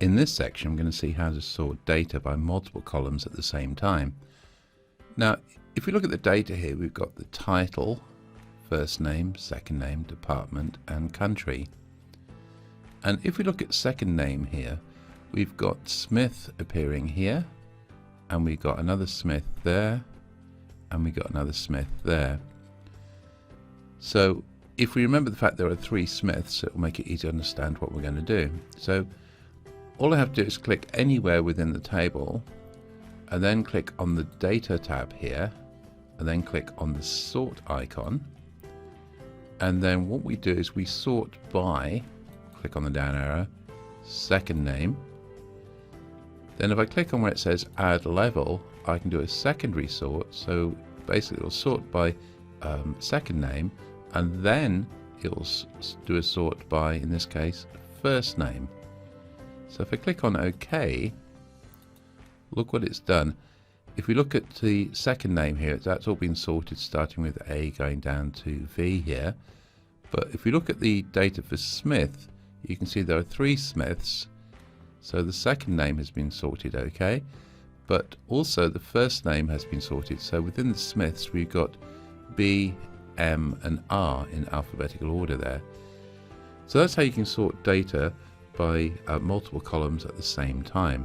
In this section, I'm going to see how to sort data by multiple columns at the same time. Now, if we look at the data here, we've got the title, first name, second name, department, and country. And if we look at second name here, we've got Smith appearing here, and we've got another Smith there, and we've got another Smith there. So if we remember the fact there are 3 Smiths, it will make it easy to understand what we're going to do. So all I have to do is click anywhere within the table, and then click on the data tab here, and then click on the sort icon. And then what we do is we sort by, click on the down arrow, second name. Then if I click on where it says add level, I can do a secondary sort. So basically it'll sort by second name, and then it'll do a sort by, in this case, first name. So if I click on OK, look what it's done. If we look at the second name here, that's all been sorted, starting with A going down to V here. But if we look at the data for Smith, you can see there are 3 Smiths. So the second name has been sorted OK, but also the first name has been sorted. So within the Smiths, we've got B, M, and R in alphabetical order there. So that's how you can sort data by multiple columns at the same time.